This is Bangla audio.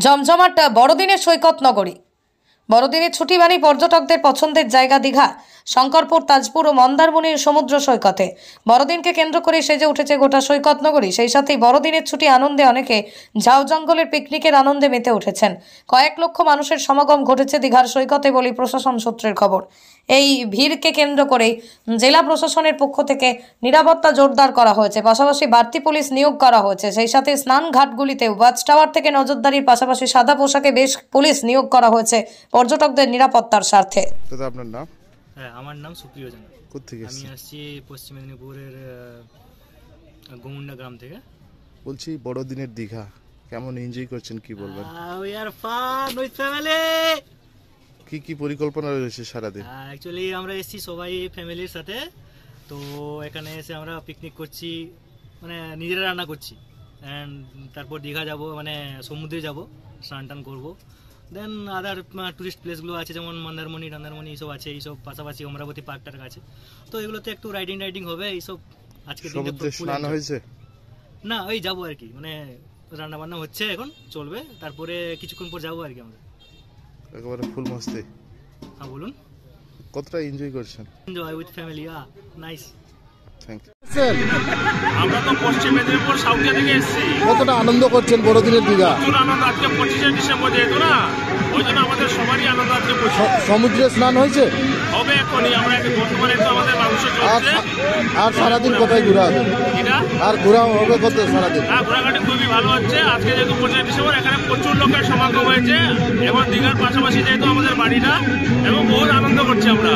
জমজমাট বড়দিনের সৈকত নগরী। বড়দিনের ছুটি মানেই পর্যটকদের পছন্দের জায়গা দীঘা, শঙ্করপুর, তাজপুর ও মন্দারমণির সমুদ্র সৈকতে বড়দিনকে কেন্দ্র করে সেজে উঠেছে গোটা সৈকত নগরী। সেই সাথেই বড়দিনের ছুটি আনন্দে অনেকে ঝাউ জঙ্গলের পিকনিকের আনন্দে মেতে উঠেছেন। কয়েক লক্ষ মানুষের সমাগম ঘটেছে দীঘার সৈকতে বলে প্রশাসন সূত্রের খবর। এই ভিড়কে কেন্দ্র করেই জেলা প্রশাসনের পক্ষ থেকে নিরাপত্তা জোরদার করা হয়েছে, পাশাপাশি বাড়তি পুলিশ নিয়োগ করা হয়েছে। সেই সাথে স্নান ঘাটগুলিতে ওয়াচ টাওয়ার থেকে নজরদারির পাশাপাশি সাদা পোশাকে বেশ পুলিশ নিয়োগ করা হয়েছে পর্যটকদের নিরাপত্তার স্বার্থে। দাদা আপনার নাম? হ্যাঁ, আমার নাম সুপ্রিয় জানা। কোথেকে আমি আসছি পশ্চিম মেদিনীপুরের গোমুন্ডা গ্রাম থেকে। বলছি বড়দিনের দীঘা কেমন এনজয় করছেন, কি বলবেন? We are fun with family. কি কি পরিকল্পনা রয়েছে সারাদিন? অ্যাকচুয়ালি আমরা এসেছি সবাই ফ্যামিলির সাথে, তো এখানে এসে আমরা পিকনিক করছি, মানে নিজেরা রান্না করছি। অ্যান্ড তারপর দীঘা যাব, মানে সমুদ্রে যাব, স্নান টান করবো। দেন আদার টুরিস্ট প্লেসগুলো আছে, যেমন মন্দারমণি এইসব আছে, এইসব পাশাপাশি অমরাবতী পার্কটার কাছে। তো এগুলোতে একটু রাইডিং হবে এইসব। আজকে সমুদ্রে স্নান হয়েছে না, ওই যাবো আর কি, মানে রান্না বান্না হচ্ছে, এখন চলবে, তারপরে কিছুক্ষণ পর যাবো আর কি আমরা। একেবারে ফুল মস্তি। হ্যাঁ বলুন, কতটা এনজয় করছেন? Enjoy with family, nice. Thank you. আমরা তো পশ্চিম মেদিনীপুর সাউথিয়া থেকে এসেছি। কতটা আনন্দ করছেন বড়দিনের দীঘা? প্রচুর আনন্দ। আজকে 25শে ডিসেম্বর যেহেতু না, ওই জন্য আমাদের সবারই আনন্দ আজকে প্রচুর। সমুদ্রে স্নান হয়েছে? হবে এখনই, আমরা বর্তমানে তো আমাদের মাংস চলছে। আর সারাদিন কোথায় ঘোরা হবে? আর ঘোরা হবে কত সারাদিন? হ্যাঁ, ঘোরাঘাটি খুবই ভালো হচ্ছে। আজকে যেহেতু 25শে ডিসেম্বর, এখানে প্রচুর লোকের সমাগম হয়েছে এবং দীঘার পাশাপাশি যেহেতু আমাদের বাড়িটা, এবং বহুত আনন্দ করছি আমরা।